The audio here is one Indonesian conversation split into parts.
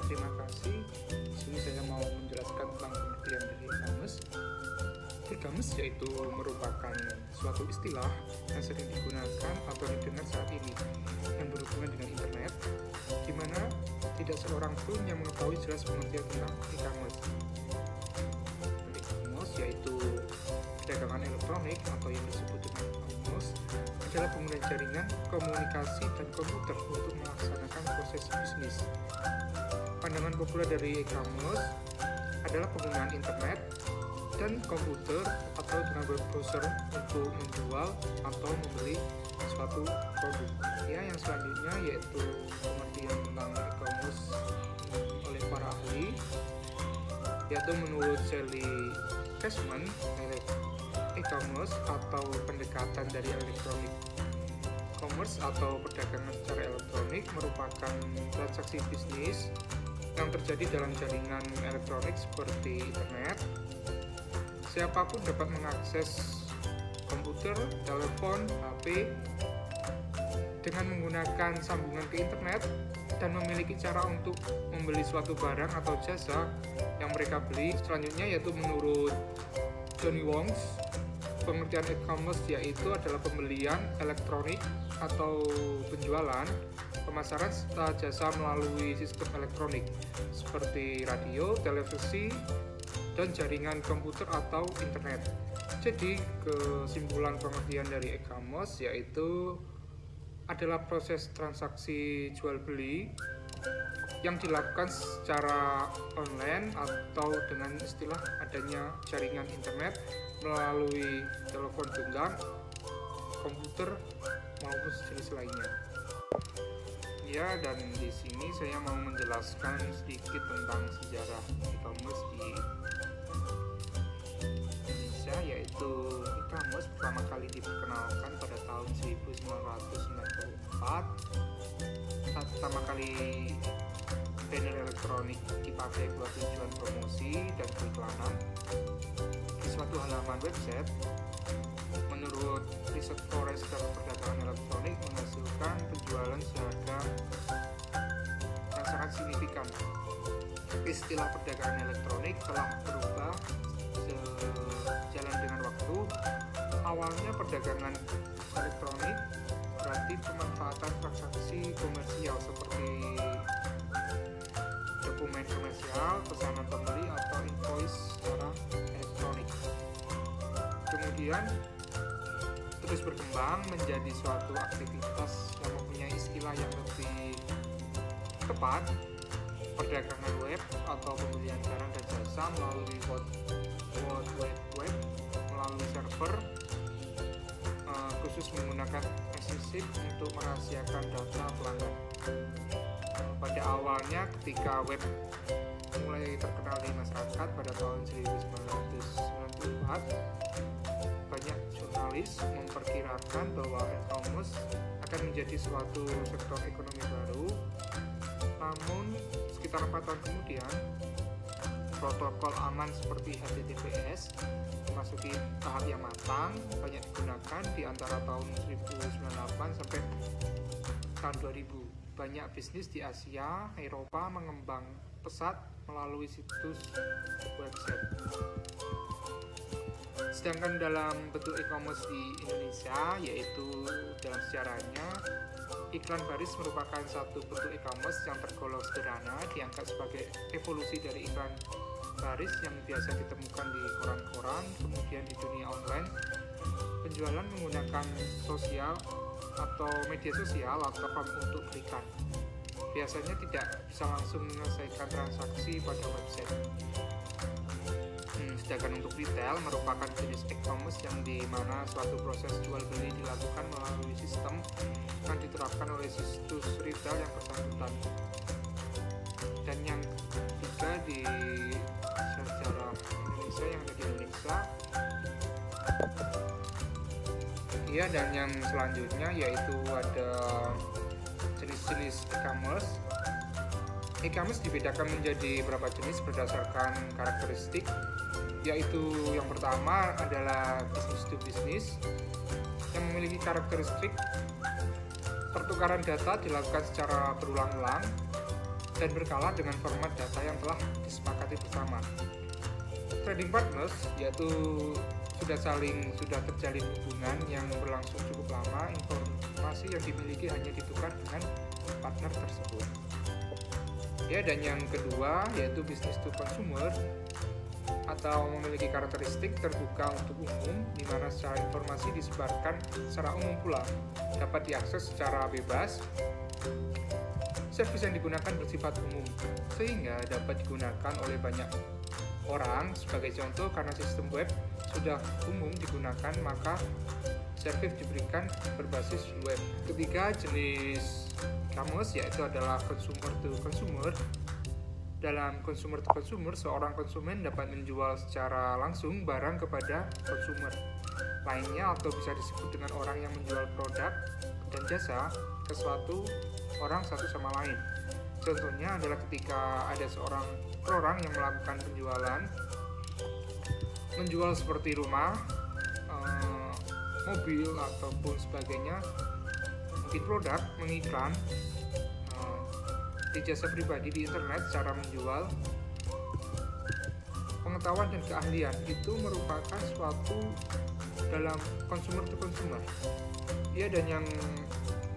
terima kasih. Di sini saya mau menjelaskan tentang pengertian dari e-commerce. E-commerce yaitu merupakan suatu istilah yang sering digunakan atau didengar saat ini yang berhubungan dengan internet, di mana tidak seorang pun yang mengetahui jelas pengertian tentang e-commerce. E-commerce yaitu perdagangan elektronik atau yang disebut dengan e-commerce adalah penggunaan jaringan, komunikasi, dan komputer untuk melaksanakan proses bisnis. Pandangan populer dari e-commerce adalah penggunaan internet dan komputer atau dengan web browser untuk menjual atau membeli suatu produk. Ya, yang selanjutnya yaitu pengertian tentang e-commerce oleh para ahli, yaitu menurut Sally Cashman, e-commerce atau pendekatan dari elektronik. E-commerce atau perdagangan secara elektronik merupakan transaksi bisnis yang terjadi dalam jaringan elektronik seperti internet. Siapapun dapat mengakses komputer, telepon, HP dengan menggunakan sambungan ke internet dan memiliki cara untuk membeli suatu barang atau jasa yang mereka beli. Selanjutnya yaitu menurut Johnny Wongs, pengertian e-commerce yaitu adalah pembelian elektronik atau penjualan, pemasaran serta jasa melalui sistem elektronik seperti radio, televisi, dan jaringan komputer atau internet. Jadi kesimpulan pengertian dari e-commerce yaitu adalah proses transaksi jual beli yang dilakukan secara online atau dengan istilah adanya jaringan internet melalui telepon genggam, komputer maupun sejenis lainnya. Ya, dan di sini saya mau menjelaskan sedikit tentang sejarah e-commerce di Indonesia, yaitu e-commerce pertama kali diperkenalkan pada tahun 1994 saat pertama kali banner elektronik dipakai buat tujuan promosi dan periklanan di suatu halaman website. Menurut riset Forrester, perdagangan elektronik menghasilkan penjualan seharga yang sangat signifikan. Istilah perdagangan elektronik telah berubah sejalan dengan waktu. Awalnya perdagangan elektronik berarti pemanfaatan transaksi komersial seperti dokumen komersial, pesanan pembeli atau invoice secara elektronik. Kemudian terus berkembang menjadi suatu aktivitas yang mempunyai istilah yang lebih tepat, perdagangan web atau pembelian barang dan jasa melalui World Wide Web melalui server khusus menggunakan SSID untuk merahasiakan data pelanggan. Pada awalnya ketika web mulai terkenal di masyarakat pada tahun 1994, banyak jurnalis memperkirakan bahwa e-commerce akan menjadi suatu sektor ekonomi baru. Namun sekitar 4 tahun kemudian, protokol aman seperti HTTPS memasuki tahap yang matang, banyak digunakan di antara tahun 1998 sampai tahun 2000. Banyak bisnis di Asia, Eropa mengembang pesat melalui situs website. Sedangkan dalam bentuk e-commerce di Indonesia, yaitu dalam sejarahnya, iklan baris merupakan satu bentuk e-commerce yang tergolong sederhana, dianggap sebagai evolusi dari iklan baris yang biasa ditemukan di koran-koran. Kemudian di dunia online, penjualan menggunakan sosial atau media sosial atau platform untuk berikan. Biasanya tidak bisa langsung menyelesaikan transaksi pada website. Sedangkan untuk retail merupakan jenis e-commerce yang dimana suatu proses jual beli dilakukan melalui sistem yang diterapkan oleh situs retail yang bersangkutan. Dan yang ketiga di sejarah Indonesia yang ada di Indonesia. Ya, dan yang selanjutnya yaitu ada jenis-jenis e-commerce. E-commerce dibedakan menjadi beberapa jenis berdasarkan karakteristik, yaitu yang pertama adalah business to business yang memiliki karakteristik pertukaran data dilakukan secara berulang-ulang dan berkala dengan format data yang telah disepakati bersama. Trading partners yaitu sudah terjalin hubungan yang berlangsung cukup lama, informasi yang dimiliki hanya ditukar dengan partner tersebut. Ya, dan yang kedua yaitu business to consumer atau memiliki karakteristik terbuka untuk umum, di mana secara informasi disebarkan secara umum pula, dapat diakses secara bebas. Servis yang digunakan bersifat umum, sehingga dapat digunakan oleh banyak orang. Sebagai contoh, karena sistem web sudah umum digunakan, maka servis diberikan berbasis web. Ketiga jenis e-commerce yaitu adalah consumer to consumer. Dalam consumer to consumer, seorang konsumen dapat menjual secara langsung barang kepada konsumer lainnya, atau bisa disebut dengan orang yang menjual produk dan jasa ke suatu orang satu sama lain. Contohnya adalah ketika ada seorang orang yang melakukan menjual seperti rumah, mobil ataupun sebagainya, mungkin produk, mengiklan di jasa pribadi di internet. Cara menjual pengetahuan dan keahlian itu merupakan suatu dalam consumer to consumer. Ya, dan yang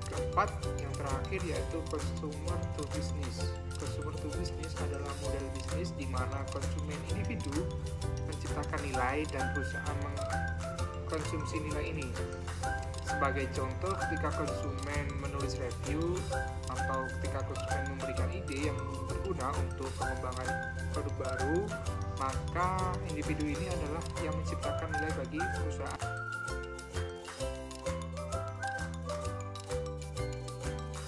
keempat, yang terakhir yaitu consumer to business. Consumer to business adalah model bisnis di mana konsumen individu menciptakan nilai dan berusaha mengkonsumsi nilai ini. Sebagai contoh, ketika konsumen menulis review atau ketika konsumen memberikan ide yang berguna untuk pengembangan produk baru, maka individu ini adalah yang menciptakan nilai bagi perusahaan.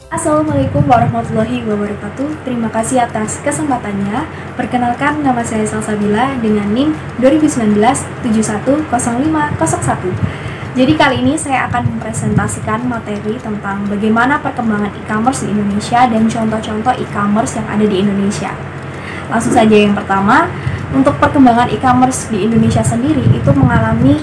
Assalamualaikum warahmatullahi wabarakatuh. Terima kasih atas kesempatannya. Perkenalkan, nama saya Salsabila dengan NIM 2019-710501. Jadi kali ini saya akan mempresentasikan materi tentang bagaimana perkembangan e-commerce di Indonesia dan contoh-contoh e-commerce yang ada di Indonesia. Langsung saja, yang pertama, untuk perkembangan e-commerce di Indonesia sendiri itu mengalami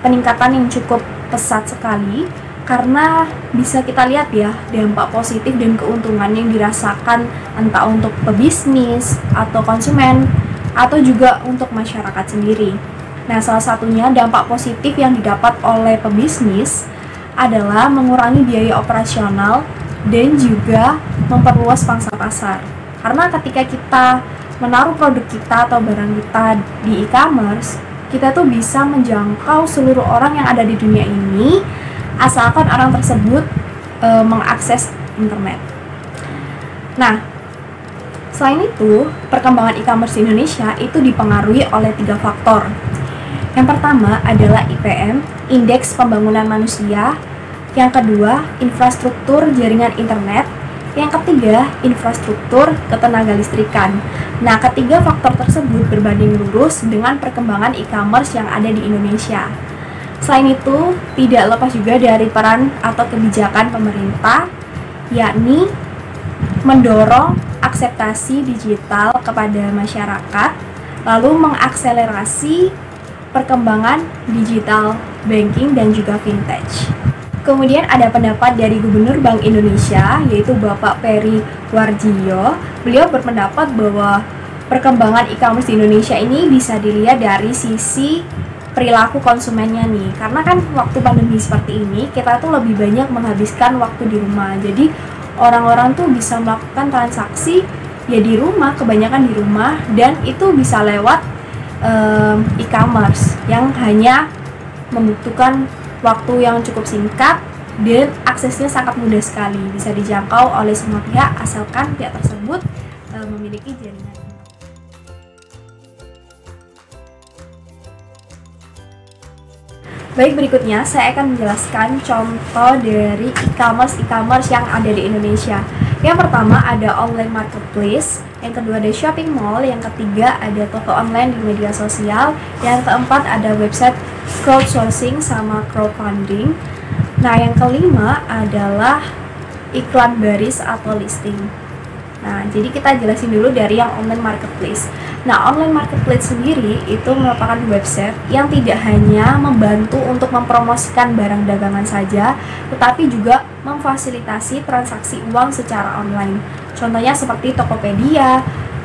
peningkatan yang cukup pesat sekali, karena bisa kita lihat ya dampak positif dan keuntungan yang dirasakan entah untuk pebisnis atau konsumen atau juga untuk masyarakat sendiri. Nah, salah satunya dampak positif yang didapat oleh pebisnis adalah mengurangi biaya operasional dan juga memperluas pangsa pasar. Karena ketika kita menaruh produk kita atau barang kita di e-commerce, kita tuh bisa menjangkau seluruh orang yang ada di dunia ini, asalkan orang tersebut mengakses internet. Nah, selain itu, perkembangan e-commerce di Indonesia itu dipengaruhi oleh 3 faktor. Yang pertama adalah IPM, Indeks Pembangunan Manusia. Yang kedua, infrastruktur jaringan internet. Yang ketiga, infrastruktur ketenaga listrikan. Nah, ketiga faktor tersebut berbanding lurus dengan perkembangan e-commerce yang ada di Indonesia. Selain itu, tidak lepas juga dari peran atau kebijakan pemerintah, yakni mendorong akseptasi digital kepada masyarakat, lalu mengakselerasi perkembangan digital banking dan juga vintage. Kemudian ada pendapat dari Gubernur Bank Indonesia, yaitu Bapak Peri Warjio. Beliau berpendapat bahwa perkembangan e-commerce di Indonesia ini bisa dilihat dari sisi perilaku konsumennya nih, karena kan waktu pandemi seperti ini kita tuh lebih banyak menghabiskan waktu di rumah. Jadi orang-orang tuh bisa melakukan transaksi ya di rumah, kebanyakan di rumah, dan itu bisa lewat e-commerce yang hanya membutuhkan waktu yang cukup singkat dan aksesnya sangat mudah sekali, bisa dijangkau oleh semua pihak asalkan pihak tersebut memiliki jaringan. Baik, berikutnya saya akan menjelaskan contoh dari e-commerce yang ada di Indonesia. Yang pertama ada online marketplace, yang kedua ada shopping mall, yang ketiga ada toko online di media sosial, yang keempat ada website crowdsourcing sama crowdfunding. Nah, yang kelima adalah iklan baris atau listing. Nah, jadi kita jelasin dulu dari yang online marketplace. Nah, online marketplace sendiri itu merupakan website yang tidak hanya membantu untuk mempromosikan barang dagangan saja, tetapi juga memfasilitasi transaksi uang secara online. Contohnya seperti Tokopedia,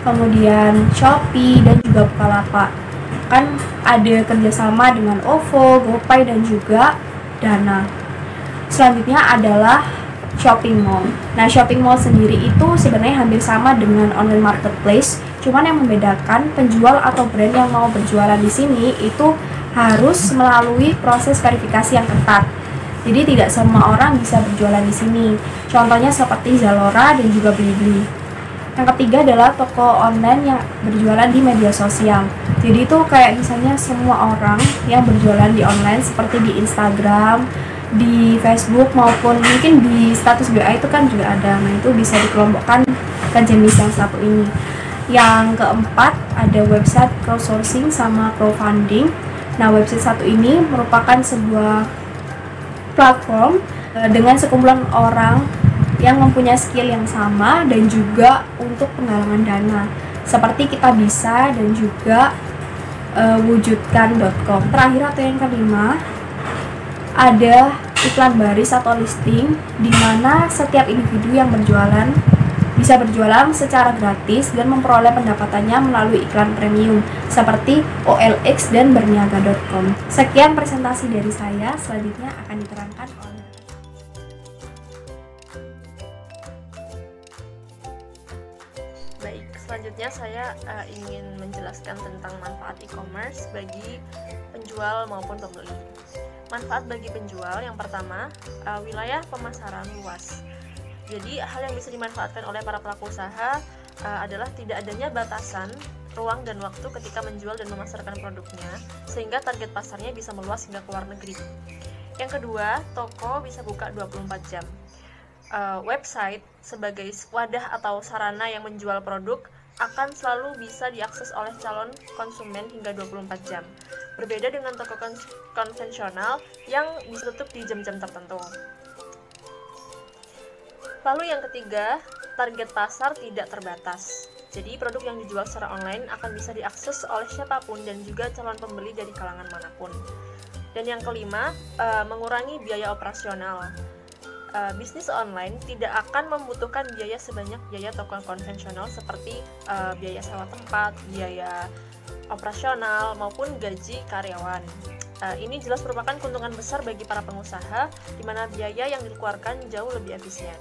kemudian Shopee, dan juga Bukalapak. Kan ada kerjasama dengan OVO, GoPay, dan juga Dana. Selanjutnya adalah shopping mall. Nah, shopping mall sendiri itu sebenarnya hampir sama dengan online marketplace, cuman yang membedakan penjual atau brand yang mau berjualan di sini itu harus melalui proses verifikasi yang ketat. Jadi tidak semua orang bisa berjualan di sini. Contohnya seperti Zalora dan juga Blibli. Yang ketiga adalah toko online yang berjualan di media sosial. Jadi itu kayak misalnya semua orang yang berjualan di online seperti di Instagram, di Facebook, maupun mungkin di status BA itu kan juga ada. Nah, itu bisa dikelompokkan ke jenis yang satu ini. Yang keempat ada website crowdsourcing sama crowdfunding. Nah, website satu ini merupakan sebuah platform dengan sekumpulan orang yang mempunyai skill yang sama dan juga untuk penggalangan dana seperti Kitabisa dan juga wujudkan.com. Terakhir atau yang kelima ada iklan baris atau listing, di mana setiap individu yang berjualan bisa berjualan secara gratis dan memperoleh pendapatannya melalui iklan premium seperti OLX dan berniaga.com. Sekian presentasi dari saya, selanjutnya akan diterangkan oleh Baik, selanjutnya saya ingin menjelaskan tentang manfaat e-commerce bagi penjual maupun pembeli. Manfaat bagi penjual yang pertama, wilayah pemasaran luas. Jadi hal yang bisa dimanfaatkan oleh para pelaku usaha adalah tidak adanya batasan ruang dan waktu ketika menjual dan memasarkan produknya, sehingga target pasarnya bisa meluas hingga ke luar negeri. Yang kedua, toko bisa buka 24 jam. Website sebagai wadah atau sarana yang menjual produk akan selalu bisa diakses oleh calon konsumen hingga 24 jam. Berbeda dengan toko konvensional yang bisa tutup di jam-jam tertentu. Lalu yang ketiga, target pasar tidak terbatas. Jadi produk yang dijual secara online akan bisa diakses oleh siapapun dan juga calon pembeli dari kalangan manapun. Dan yang kelima, mengurangi biaya operasional. Bisnis online tidak akan membutuhkan biaya sebanyak biaya toko konvensional seperti biaya sewa tempat, biaya operasional, maupun gaji karyawan. Ini jelas merupakan keuntungan besar bagi para pengusaha, di mana biaya yang dikeluarkan jauh lebih efisien.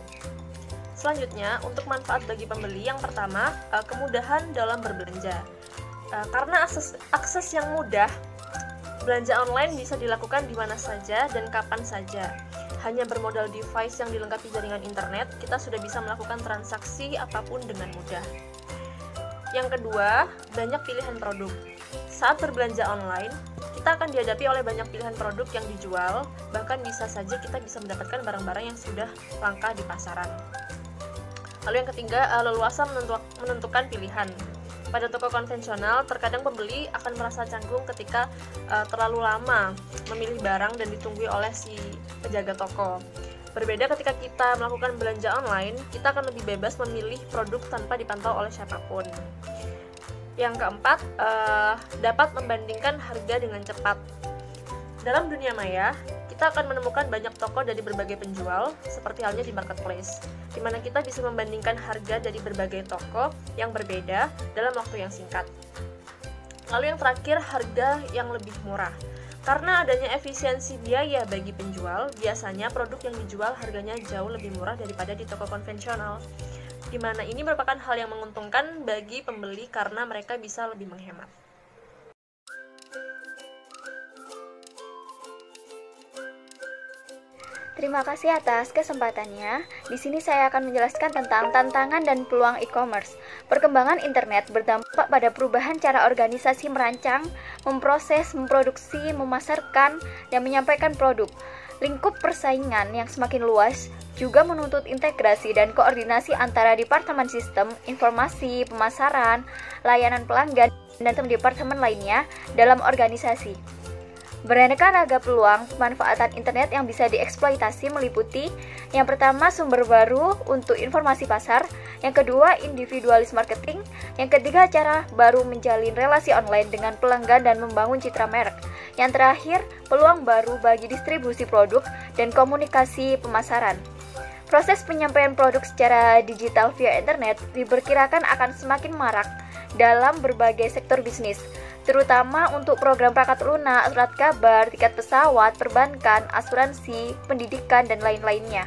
Selanjutnya, untuk manfaat bagi pembeli, yang pertama, kemudahan dalam berbelanja. Karena akses yang mudah, belanja online bisa dilakukan di mana saja dan kapan saja. Hanya bermodal device yang dilengkapi jaringan internet, kita sudah bisa melakukan transaksi apapun dengan mudah. Yang kedua, banyak pilihan produk. Saat berbelanja online, kita akan dihadapi oleh banyak pilihan produk yang dijual, bahkan bisa saja kita bisa mendapatkan barang-barang yang sudah langka di pasaran. Lalu yang ketiga, leluasa menentukan pilihan. Pada toko konvensional, terkadang pembeli akan merasa canggung ketika terlalu lama memilih barang dan ditunggu oleh si penjaga toko. Berbeda ketika kita melakukan belanja online, kita akan lebih bebas memilih produk tanpa dipantau oleh siapapun. Yang keempat, dapat membandingkan harga dengan cepat. Dalam dunia maya, kita akan menemukan banyak toko dari berbagai penjual, seperti halnya di marketplace, di mana kita bisa membandingkan harga dari berbagai toko yang berbeda dalam waktu yang singkat. Lalu yang terakhir, harga yang lebih murah. Karena adanya efisiensi biaya bagi penjual, biasanya produk yang dijual harganya jauh lebih murah daripada di toko konvensional, di mana ini merupakan hal yang menguntungkan bagi pembeli karena mereka bisa lebih menghemat. Terima kasih atas kesempatannya. Di sini saya akan menjelaskan tentang tantangan dan peluang e-commerce. Perkembangan internet berdampak pada perubahan cara organisasi merancang, memproses, memproduksi, memasarkan, dan menyampaikan produk. Lingkup persaingan yang semakin luas juga menuntut integrasi dan koordinasi antara departemen sistem, informasi, pemasaran, layanan pelanggan, dan departemen lainnya dalam organisasi. Beraneka ragam peluang pemanfaatan internet yang bisa dieksploitasi meliputi: yang pertama, sumber baru untuk informasi pasar; yang kedua, individualis marketing; yang ketiga, cara baru menjalin relasi online dengan pelanggan dan membangun citra merek; yang terakhir, peluang baru bagi distribusi produk dan komunikasi pemasaran. Proses penyampaian produk secara digital via internet diperkirakan akan semakin marak dalam berbagai sektor bisnis, terutama untuk program perangkat lunak, surat kabar, tiket pesawat, perbankan, asuransi, pendidikan, dan lain-lainnya.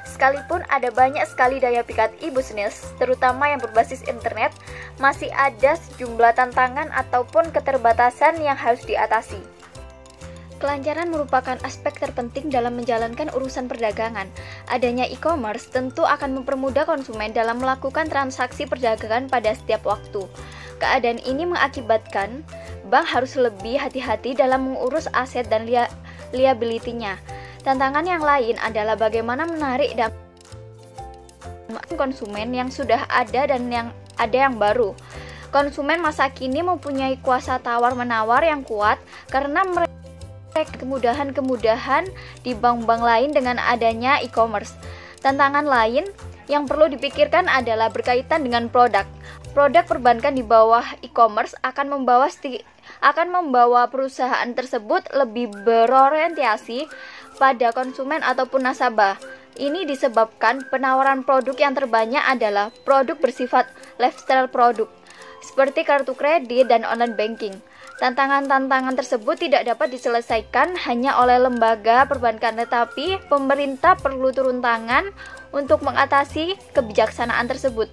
Sekalipun ada banyak sekali daya pikat e-business, terutama yang berbasis internet, masih ada sejumlah tantangan ataupun keterbatasan yang harus diatasi. Kelancaran merupakan aspek terpenting dalam menjalankan urusan perdagangan. Adanya e-commerce tentu akan mempermudah konsumen dalam melakukan transaksi perdagangan pada setiap waktu. Keadaan ini mengakibatkan bank harus lebih hati-hati dalam mengurus aset dan liability-nya. Tantangan yang lain adalah bagaimana menarik dan konsumen yang sudah ada dan yang baru. Konsumen masa kini mempunyai kuasa tawar-menawar yang kuat karena mereka kemudahan-kemudahan di bank-bank lain dengan adanya e-commerce. Tantangan lain yang perlu dipikirkan adalah berkaitan dengan produk. Produk perbankan di bawah e-commerce akan membawa perusahaan tersebut lebih berorientasi pada konsumen ataupun nasabah. Ini disebabkan penawaran produk yang terbanyak adalah produk bersifat lifestyle produk, seperti kartu kredit dan online banking. Tantangan-tantangan tersebut tidak dapat diselesaikan hanya oleh lembaga perbankan, tetapi pemerintah perlu turun tangan untuk mengatasi kebijaksanaan tersebut.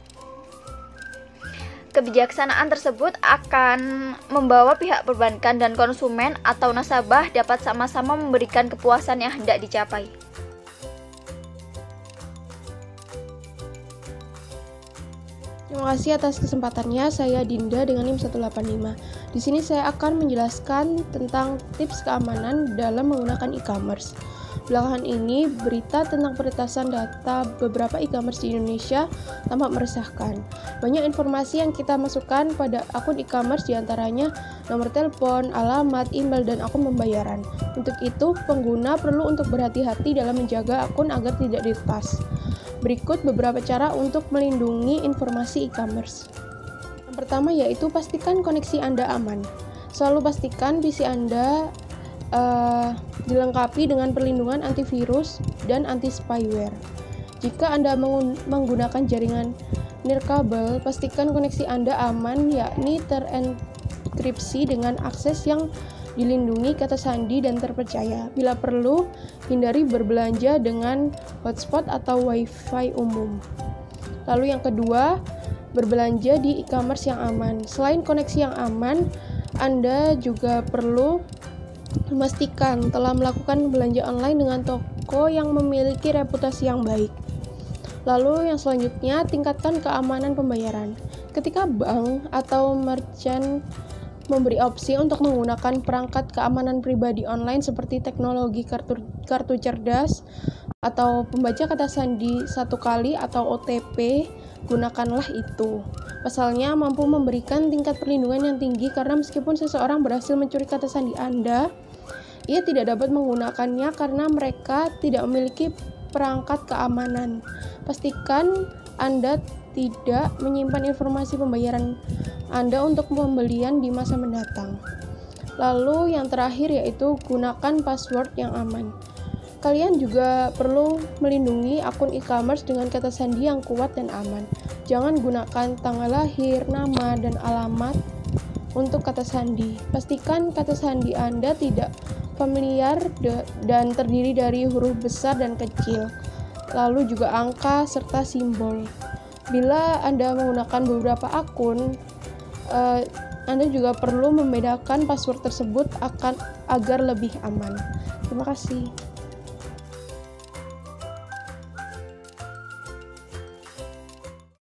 Kebijaksanaan tersebut akan membawa pihak perbankan dan konsumen atau nasabah dapat sama-sama memberikan kepuasan yang hendak dicapai. Terima kasih atas kesempatannya. Saya Dinda dengan NIM 185. Di sini saya akan menjelaskan tentang tips keamanan dalam menggunakan e-commerce. Belakangan ini, berita tentang peretasan data beberapa e-commerce di Indonesia tampak meresahkan. Banyak informasi yang kita masukkan pada akun e-commerce, diantaranya nomor telepon, alamat, email, dan akun pembayaran. Untuk itu, pengguna perlu untuk berhati-hati dalam menjaga akun agar tidak diretas. Berikut beberapa cara untuk melindungi informasi e-commerce. Yang pertama yaitu pastikan koneksi Anda aman. Selalu pastikan PC Anda dilengkapi dengan perlindungan antivirus dan anti-spyware. Jika Anda menggunakan jaringan nirkabel, pastikan koneksi Anda aman, yakni terenkripsi dengan akses yang dilindungi, kata sandi, dan terpercaya. Bila perlu, hindari berbelanja dengan hotspot atau wifi umum. Lalu yang kedua, berbelanja di e-commerce yang aman. Selain koneksi yang aman, Anda juga perlu memastikan telah melakukan belanja online dengan toko yang memiliki reputasi yang baik. Lalu yang selanjutnya, tingkatkan keamanan pembayaran. Ketika bank atau merchant memberi opsi untuk menggunakan perangkat keamanan pribadi online seperti teknologi kartu cerdas atau pembaca kata sandi satu kali atau OTP, gunakanlah itu. Pasalnya mampu memberikan tingkat perlindungan yang tinggi karena meskipun seseorang berhasil mencuri kata sandi Anda, ia tidak dapat menggunakannya karena mereka tidak memiliki perangkat keamanan. Pastikan Anda tidak menyimpan informasi pembayaran Anda untuk pembelian di masa mendatang. Lalu yang terakhir yaitu gunakan password yang aman. Kalian juga perlu melindungi akun e-commerce dengan kata sandi yang kuat dan aman. Jangan gunakan tanggal lahir, nama, dan alamat untuk kata sandi. Pastikan kata sandi Anda tidak familiar dan terdiri dari huruf besar dan kecil, lalu juga angka serta simbol. Bila Anda menggunakan beberapa akun, Anda juga perlu membedakan password tersebut agar lebih aman. Terima kasih.